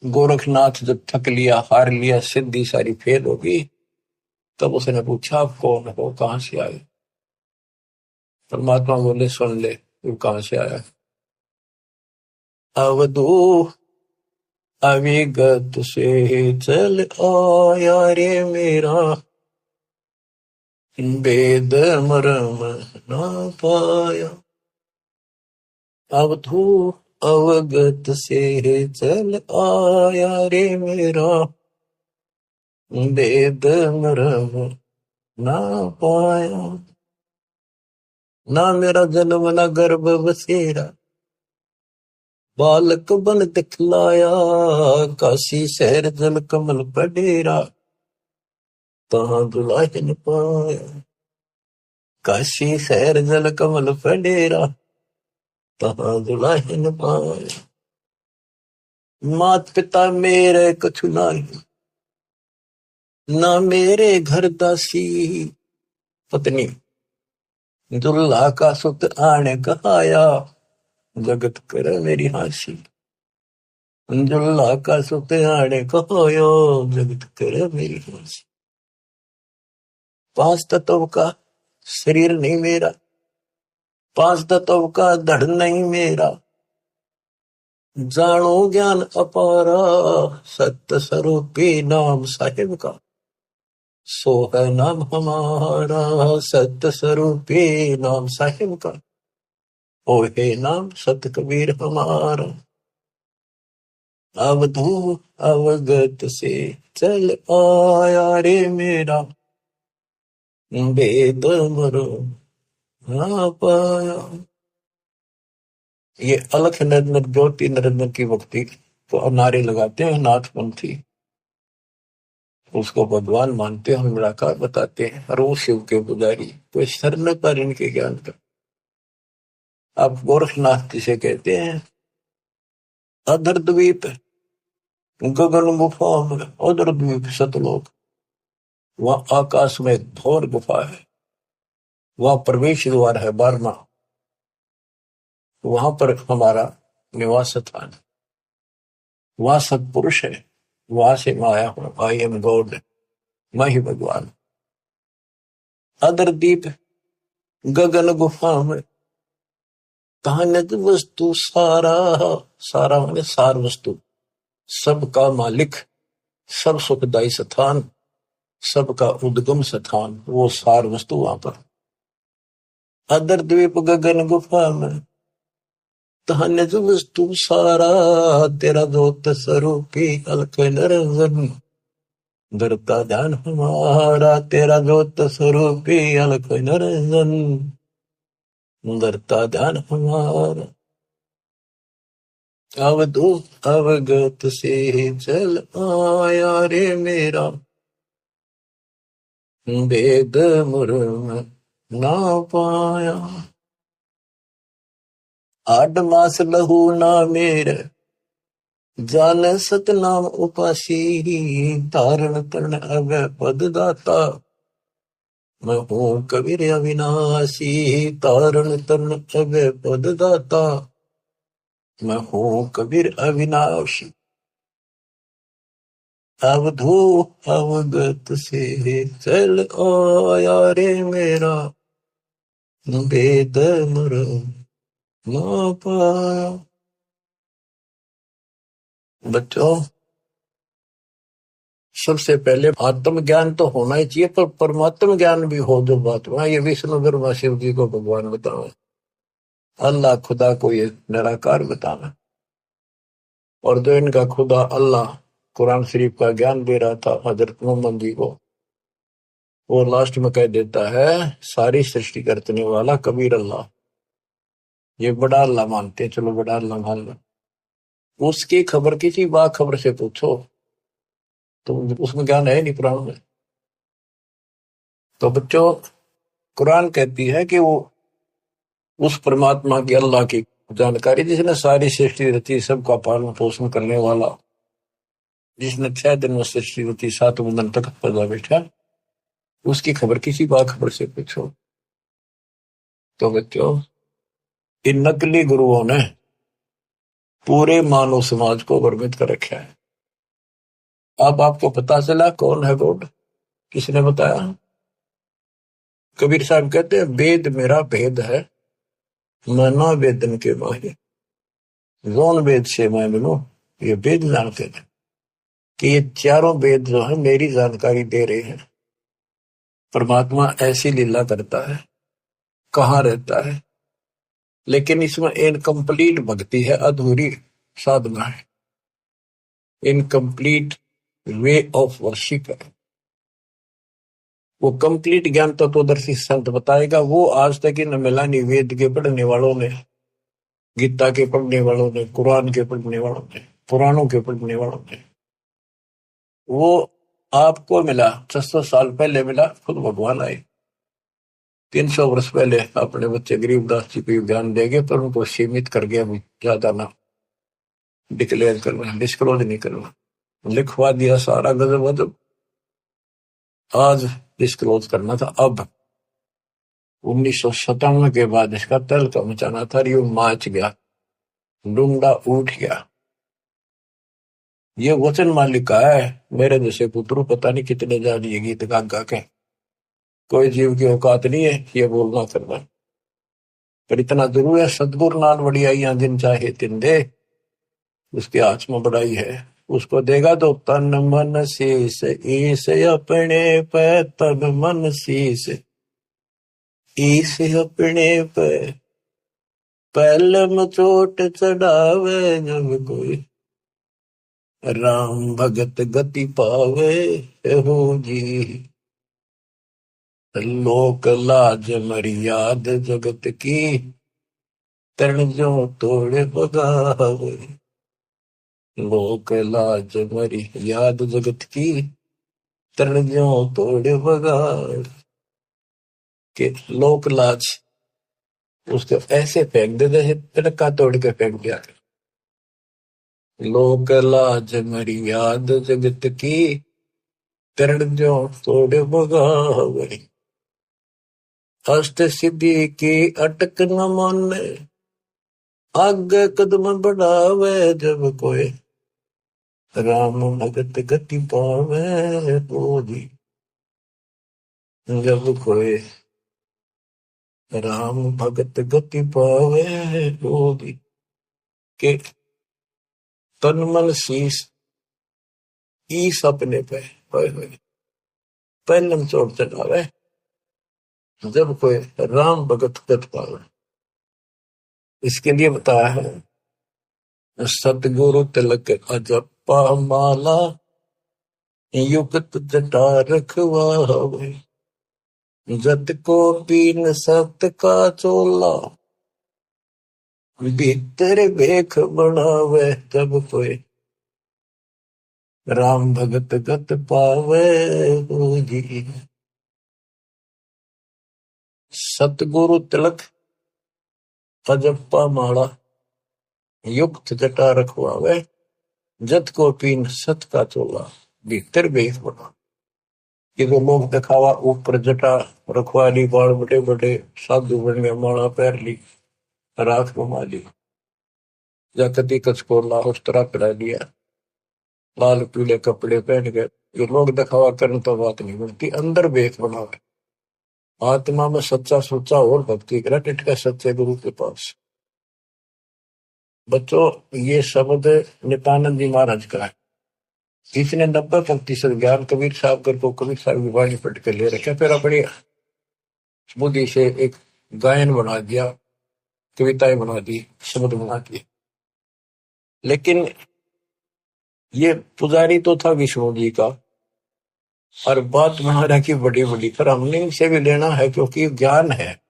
गोरखनाथ जब थक लिया, हार लिया, सिद्धि सारी फेल होगी, तब उसने पूछा आप कौन हो, कहां से आए। परमात्मा बोले सुन ले, तू कहां से आया। अवधू अविगत से चल आया रे मेरा, वेद मरम ना पाया। अवधू अवगत से चल आया रे मेरा, वेद मरम ना पाया। ना मेरा जन्म ना गर्भ बसेरा, बालक बन दिखलाया। काशी शहर जल कमल पडेरा, तहां दुलाहिन पाया। काशी शहर जल कमल पडेरा, तहां दुलाहिन पाया। मात पिता मेरे कछु नाही, ना मेरे घर दासी। पत्नी दुल्हा का सुत आने कहाया, जगत कर मेरी हासी। दुल्हा का सुत आने कहाया, जगत कर मेरी हासी। पांच तत्व का शरीर नहीं मेरा, पांच तत्व का धड़ नहीं मेरा। जानो ज्ञान अपारा सत्य स्वरूपी नाम साहिब का, सो है नाम हमारा सत्य स्वरूपी नाम साहिब का, ओ है नाम सत कबीर हमारा। अवधू अवगत से चल आया रे मेरा, वेद मरो ना पाया। ये अलख निरंजन ज्योति निरंजन की भक्ति तो नारे लगाते हैं नाथपंथी, उसको भगवान मानते हैं, निराकार बताते हैं, और वो शिव के पुजारी कोई शरण पर इनके ज्ञान का। आप गोरखनाथ जिसे कहते हैं, अधर द्वीप गगन गुफा में, अधर द्वीप सतलोक, वहां आकाश में घोर गुफा है, वहां प्रवेश द्वार है 12वां, वहां पर हमारा निवास स्थान, वहां सत्पुरुष है, वहां से मैं आया हूं, आई एम गॉड, मैं ही भगवान। अधर दीप गगन गुफा में, कहानित वस्तु सारा, सारा माने सार वस्तु, सबका मालिक, सब सुखदायी स्थान, सबका उद्गम स्थान, वो सार वस्तु वहां पर। अदर द्वीप गगन गुफा में, तहनिज वस्तु सारा, तेरा दोत स्वरूपी अलख निरंजन, धरता ध्यान हमारा, तेरा दोत स्वरूपी अलख निरंजन, धरता ध्यान हमारा। अवधू अवगत से चल आया रे मेरा, वेद मुर्म ना पाया। 8 मास लहू ना मेरे, जान सतनाम उपासी, धारण करण अब पद दाता, मैं हूँ कबीर अविनाशी, धारण करण अब पद दाता, मैं हूँ कबीर अविनाशी। अवधू अवगत से चल आया रे मेरा, वेद मुर्म ना पाया। बच्चों, सबसे पहले आत्म ज्ञान तो होना ही चाहिए, पर परमात्म ज्ञान भी हो जो बात वहां, ये विष्णु ब्रह्मा शिव जी को भगवान बतावे, अल्लाह खुदा को ये निराकार बतावे। और जो इनका खुदा अल्लाह कुरान शरीफ का ज्ञान दे रहा था हजरत मोहम्मद जी को, वो लास्ट में कह देता है सारी सृष्टि करने वाला कबीर अल्लाह, ये बड़ा अल्लाह मानते हैं, चलो बड़ा अल्लाह मान लो। उसकी खबर किसी बाखबर से पूछो तो उसमें ज्ञान है नहीं कुरान में। तो बच्चों, कुरान कहती है कि वो उस परमात्मा की, अल्लाह की जानकारी, जिसने सारी सृष्टि रची, सबका पालन पोषण करने वाला, जिसने 6 दिन में सृष्टि रची, 7वें दिन तक पैदा बैठा, उसकी खबर किसी बाखबर से पूछो। तो बच्चों, इन नकली गुरुओं ने पूरे मानव समाज को भ्रमित कर रखा है। अब आपको पता चला कौन है गॉड, किसने बताया? कबीर साहब कहते हैं, वेद मेरा भेद है, मैं ना वेदन के माहिर, जौन वेद से मैं मिलूं, ये वेद जानते हैं कि ये चारों वेद जो है मेरी जानकारी दे रहे हैं। परमात्मा ऐसी लीला करता है, कहाँ रहता है, लेकिन इसमें इनकम्प्लीट भक्ति है, अधूरी साधना है, इनकम्प्लीट वे ऑफ वर्शिप है। वो कंप्लीट ज्ञान तत्वदर्शी संत बताएगा, वो आज तक इन मिला नहीं, वेद के पढ़ने वालों ने, गीता के पढ़ने वालों ने, कुरान के पढ़ने वालों ने, पुराणों के पढ़ने वालों ने। वो आपको मिला 600 साल पहले मिला, खुद भगवान आए 300 वर्ष पहले, अपने बच्चे गरीबदास जी को ज्ञान देंगे, पर उनको सीमित कर गया, ज्यादा ना डिक्लेयर करना, डिस्क्लोज नहीं करना, लिखवा दिया सारा गजब वजब, आज डिस्क्लोज करना था। अब 1997 के बाद इसका तहलका मचाना था, रियो माच गया, डूंगा उठ गया। ये वचन मालिक का है, मेरे जैसे पुत्रु पता नहीं कितने जा रही है गीत गा गा के, कोई जीव की औकात नहीं है ये बोलना करना, पर इतना जरूर है, सदगुरु नाल वड़ियाइयां जिन चाहे तिन दे, उसके हाथ में बड़ाई है, उसको देगा तो तन मन शीस, ईस अपने पे तन मन शीस, ईस अपने पे पहले में चोट चढ़ावे जब कोई, राम भगत गति पावे हो जी, लोक लाज मर्याद जगत की, तरण जो तोड़ बगावे, लोक लाज मर्याद जगत की, तरण जो तोड़ बगावे, के लोक लाज उसको ऐसे फेंक दे जैसे तिनका तोड़ के फेंक दिया। लोक लाज मर्याद जगत की, तरण जो तोड़ बगावे, अष्ट सिद्धि की अटक न माने, आगे कदम बढ़ावे जब कोई, राम भगत गति पावे तो जी, जब कोई राम भगत गति पावे तो जी, के तन मन शीस, ईस अपने पे पहलम चोट चढ़ावे जब कोई राम भगत गति पावे। इसके लिए बताया है, सतगुरु तिलक अजपा माला, युक्त जटा रखवावे, जत को पीन सत का चोला, भीतर भेख बनावे जब कोई, राम भगत गत पावे हो जी। सतगुरु तिलक अजप्पा माला, युक्त जटा रखवावे, जत को पीन सत का चोला, भीतर भेख बना। ये तो लोग दिखावा, ऊपर जटा रखवा ली, बाल बड़े बड़े साधु बन गए, माला पैर ली, रात घुमा ली, या कति कचकोला उस तरह पिला लिया, लाल पीले कपड़े पहन गए। ये लोग दिखावा करने तो बात नहीं बनती, अंदर भेख बनावे, आत्मा में सच्चा सोचा और भक्ति करा, टिटका सच्चे गुरु के पास। बच्चों, ये शब्द नित्यानंद जी महाराज का है। इसने 90% ज्ञान कबीर साहब कर को कबीर साहब की वाणी पढ़ के ले रखा, फिर अपनी बुद्धि से एक गायन बना दिया, कविताएं बना दी, शब्द बना दिए। लेकिन ये पुजारी तो था विष्णु जी का, और बात महाराज की बड़ी बड़ी, पर हमने इनसे भी लेना है क्योंकि ज्ञान है,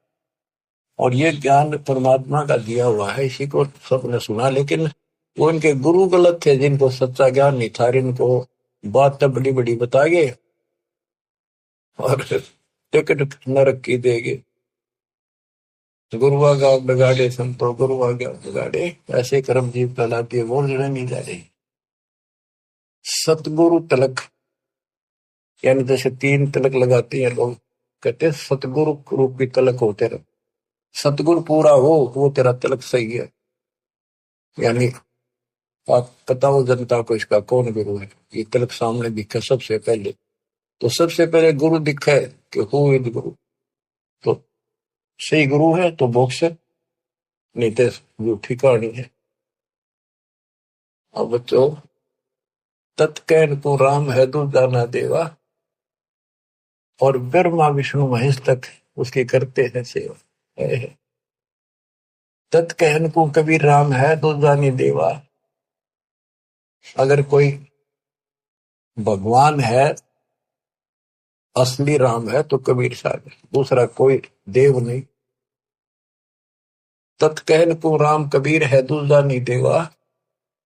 और ये ज्ञान परमात्मा का दिया हुआ है, इसी को सबने सुना। लेकिन वो इनके गुरु गलत थे, जिनको सच्चा ज्ञान नहीं था, इनको बात तो बड़ी बड़ी बता गए और टिकट नरक की देगे। गुरुआ गाँव बिगाड़े संतो, गुरुआ गाँव बिगाड़े, ऐसे कर्म जीव कहलाती है, वो जड़े नहीं जा रही। सतगुरु तिलक, यानी जैसे 3 तिलक लगाते हैं लोग, कहते सतगुरु रूपी तिलक होते रहे, सतगुरु पूरा हो वो तेरा तिलक सही है। यानी आप बताओ जनता को इसका कौन गुरु है, ये तिलक सामने दिखे सबसे पहले, तो सबसे पहले गुरु दिखे कि हु इज गुरु, तो सही गुरु है तो मोक्ष है, नहीं तो झूठी कहानी है। अब बच्चों, तत्कैन को राम है दो जाना देवा, और ब्रह्मा विष्णु महेश तक उसकी करते हैं सेवा। तत्कैन को कबीर राम है दो जानी देवा, अगर कोई भगवान है, असली राम है, तो कबीर साहब है, दूसरा कोई देव नहीं। तत्कहन को राम कबीर है दूजा नहीं देवा,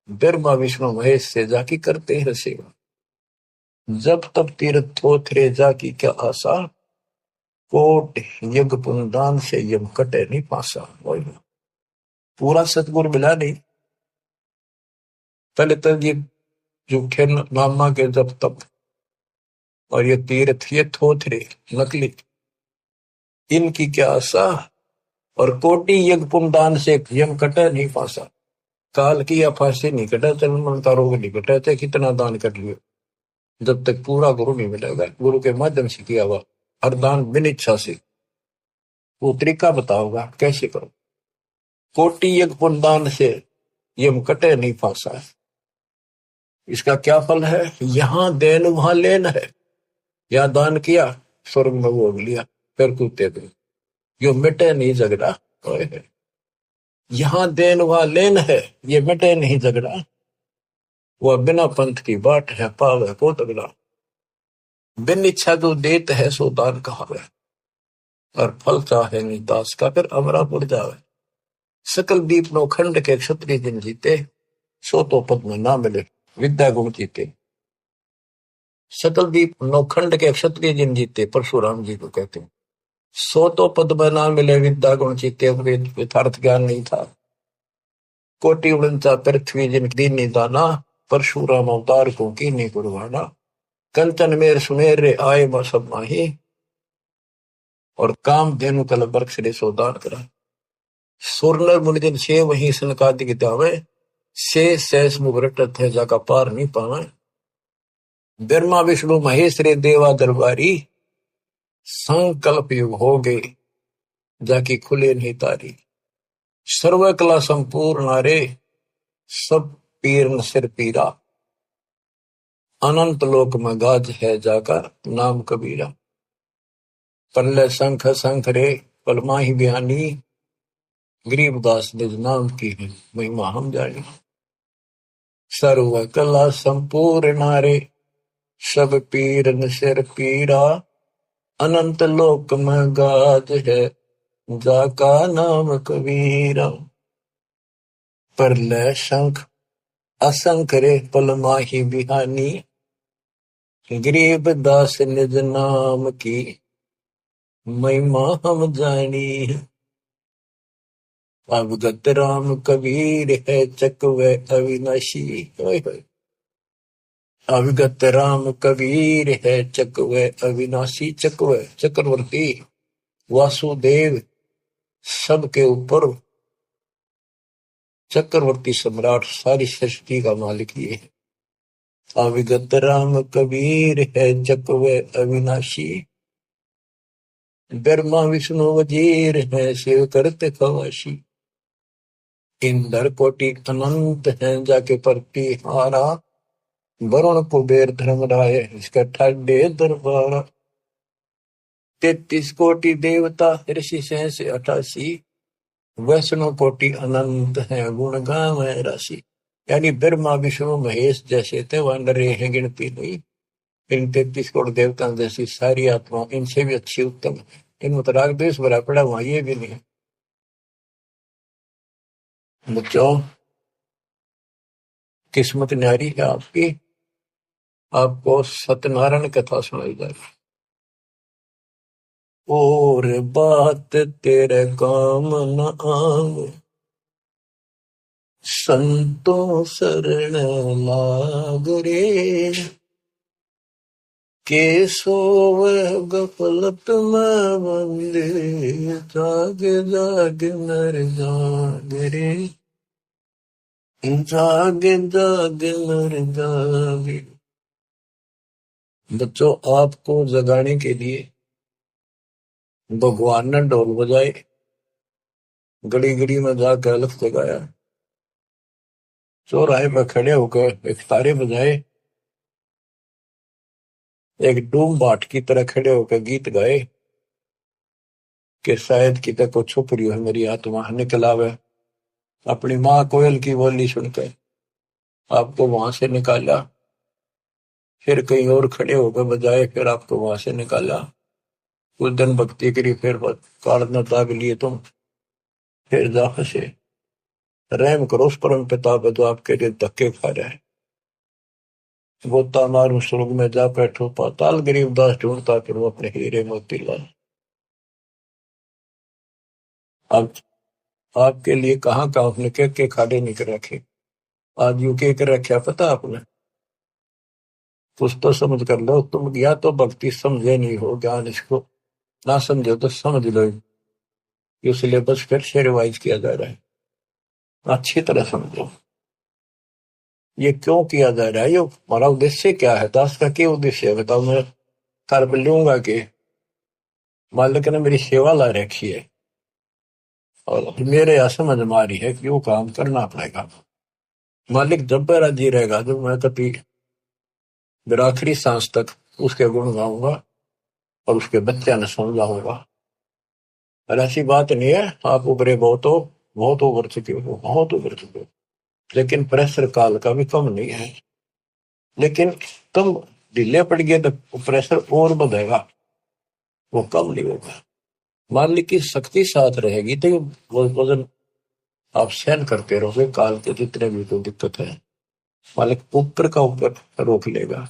ब्रह्मा विष्णु महेश से जाकी करते हैं सेवा, जब तब तीर्थ थोथरे जाकी क्या आशा, कोट यज्ञ पुनदान से यम कटे नहीं पासा। पूरा सतगुरु मिला नहीं, पहले तो ये झूठे नामा के जब तब, और ये तीर्थ ये थोथरे नकली, इनकी क्या आशा, और कोटि यज्ञ पुनदान से यम कटे नहीं पासा। काल की या फांसी नहीं कटा, जन्म का रोग नहीं कटा, चाहे कितना दान कर लियो, जब तक पूरा गुरु नहीं मिलेगा, गुरु के माध्यम से किया हुआ हर दान बिन इच्छा से, वो तरीका बताओगा कैसे करो। कोटि यज्ञ पुनदान से ये मुकटे नहीं फांसा है। इसका क्या फल है? यहां देन वहां लेन है। या दान किया, स्वर्ग में भोग लिया, फिर कूदते गए। यो मिटे नहीं झगड़ा। यहां देन वहां लेन है, ये मिटे नहीं झगड़ा। वह बिना पंथ की बाट है, पाव को तगड़ा। बिन इच्छा जो देत है सो दान कहावे, और फल चाहे नहीं दास का, फिर अमरा पड़ जावे। सकल दीप नो खंड के क्षत्रिय जिन जीते, सो तो पद में ना मिले विद्या गुण जीते। सकल दीप नौखंड के क्षत्रिय जिन जीते, परशुराम जी को कहते हैं। सो तो पद में ना मिले विद्या गुण जीते, यथार्थ ज्ञान नहीं था। कोटि उड़नचा पृथ्वी जिन दीन निदाना, परशुराम अवतार को की नहीं कुर्बाना। कंचन मेर सुमेर रे आए सब माही, और काम धेनु कल बरक्ष रे सोदान करा। सुरनर मुनिजन से वही सनकादि दावे, से सहस मुगरटत है जाका पार नहीं पावे। ब्रह्मा विष्णु महेश रे देवा दरबारी, संकल्प युग हो गए जाकी खुले नहीं तारी। सर्व कला संपूर्ण नारे, सब पीर न सिर पीरा। अनंत लोक में गाज है जाका नाम कबीरा। पल्ले शंख शंख रे पलमा ही बयानी, गरीबदास निज नाम की है महिमा हम जानी। सर्व कला संपूर्ण नारे, सब पीर न सिर पीरा। अनंत लोक में गाज है जाका नाम कबीरा। परलय शंख असंख रे पलमा ही बिहानी, गरीब दास निज नाम की महिमा हम जानी। अवगत राम कबीर है चकवे अविनाशी। अवगत राम कबीर है चकवे अविनाशी। चकवे चक्रवर्ती वासुदेव सबके ऊपर चक्रवर्ती सम्राट सारी सृष्टि का मालिक ये है। अविगत राम कबीर है चकवे अविनाशी, ब्रह्मा विष्णु वजीर है शिव करते खवाशी। इंद्र कोटि अनंत है जाके परती हारा, वरुण कुबेर धर्मराय इसका ठाडे दरबारा। 33 कोटि देवता ऋषि सहस 88, वैष्णव कोटि अनंत है गुण गावे राशि। यानी ब्रह्मा विष्णु महेश जैसे थे वह नरे हैं गिनती नहीं। इन 33 करोड़ देवताओं जैसी सारी आत्मा इनसे भी अच्छी उत्तम है। इनमें तो राग द्वेष भरा पड़ा, वहां ये भी नहीं। बच्चों, किस्मत न्यारी है आपकी। आपको सत्यनारायण कथा सुनाई जाए। और बात तेरे काम न आवे, संतों शरण लाग रे। के सोवे गफलत में बंदे, जाग जाग नर जाग रे। जाग जाग नर जाग। बच्चों, आपको जगाने के लिए भगवान ने ढोल बजाए, गली गली में जाकर अलख जगाया, चौराहे में खड़े होकर एक तारे बजाए, एक डूम बाट की तरह खड़े होकर गीत गाए कि शायद कितने को छुप रही है मेरी आत्मा निकल आवे। अपनी माँ कोयल की बोली सुनकर आपको वहां से निकाला, फिर कहीं और खड़े होकर बजाए, फिर आपको वहां से निकाला। कुछ दिन भक्ति करी, फिर काढ़ना दाग लिए तुम, फिर जा फंसे। रहम करो उस परम पिता पे जो आपके लिए धक्के खा रहा है। गोता मारू स्वर्ग में जा बैठो पाताल, गरीब दास ढूंढता फिर अपने हीरे मोती लाल। अब आपके लिए कहाँ का आपने के खाड़े नहीं कर रखे। आज यू के कर रखे पता आपने? कुछ तो समझ कर लो तुम, या तो भक्ति समझे नहीं हो, ज्ञान इसको ना समझो तो समझ लो। ये सिलेबस फिर से रिवाइज किया जा रहा है, अच्छी तरह समझो ये क्यों किया जा रहा है। ये हमारा उद्देश्य क्या है, दास का क्या उद्देश्य है बताओ। मैं कर लूंगा कि मालिक ने मेरी सेवा ला रखी है और मेरे यहाँ समझ मारी है कि वो काम करना पड़ेगा। मालिक जब मेरा जी रहेगा, जब मैं कभी मेरा आखिरी सांस तक उसके गुण गाऊंगा और उसके बच्चे ने समझाऊंगा। और ऐसी बात नहीं है आप उभरे बहुत हो, बहुत उभर चुके हो, बहुत उभर चुके हो, लेकिन प्रेशर काल का भी कम नहीं है। लेकिन कम ढीले पड़ गए तो प्रेशर और बढ़ेगा, वो कम नहीं होगा। मालिक की शक्ति साथ रहेगी तो वो वजन आप सहन करते रहोगे, काल के जितने भी कोई दिक्कत है मालिक ऊपर का ऊपर रोक लेगा।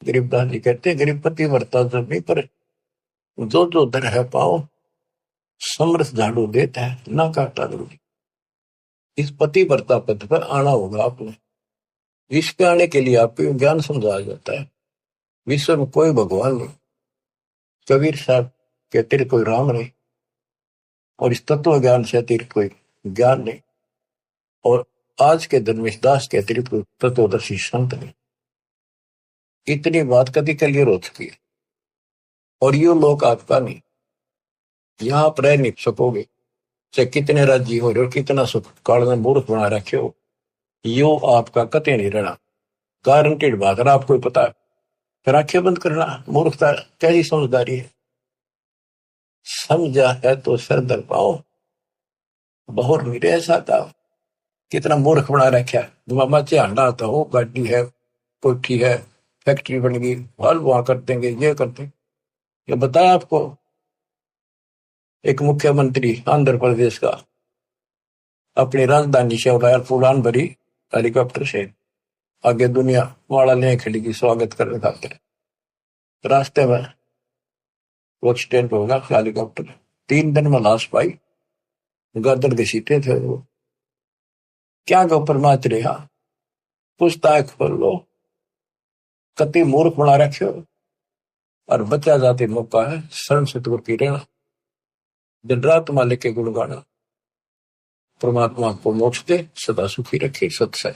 गरीबदास जी कहते हैं गरीबपति वर्ता जब नहीं, पर जो जो दर है पाओ समरस झाड़ू देता है ना काटा जरूरी। इस पति वर्ता पद पर आना होगा आपने। विश्व पे आने के लिए आपको ज्ञान समझाया जाता है। विश्व में कोई भगवान नहीं, कबीर साहब के तेरे कोई राम नहीं, और इस तत्व ज्ञान से अतिरिक्त कोई ज्ञान नहीं, और आज के धर्मेश दास के अतिरिक्त कोई तत्वदर्शी संत नहीं। इतनी बात कभी क्लियर हो चुकी है, और ये लोग आपका नहीं, यहाँ आप रह नहीं सकोगे चाहे कितने राज्य हो रहे हो, कितना सुख काल में मूर्ख बना रखे हो, यो आपका कते नहीं रहना। गारंटेड बात है, आपको पता है। फिर आंखें बंद करना मूर्खता, कैसी समझदारी है। समझा है तो सर दर पाओ, बहुत नहीं रह सकता। कितना मूर्ख बना रखा है। मामा चांडा आता हो, गाड़ी है, कोठी है, फैक्ट्री बन गई, हल वहां कर देंगे, ये कर देंगे। ये बताया आपको एक मुख्यमंत्री आंध्र प्रदेश का अपनी राजधानी से उड़ान भरी हेलीकॉप्टर से, आगे दुनिया वाला ले खड़ी की स्वागत करने खातिर। रास्ते में वो एक्सीडेंट होगा हेलीकॉप्टर, 3 दिन में लाश पाई, गर्दन घसीटे थे वो। क्या गो परमाच रहा, पूछताछ कर लो, कति मूर्ख बना रखे हो। और बचा जाते मौका है शरण से दूर की रहना, दिन रात मालिक के गुण गाना। परमात्मा को मोक्ष दे, सदा सुखी रखे। सत्संग।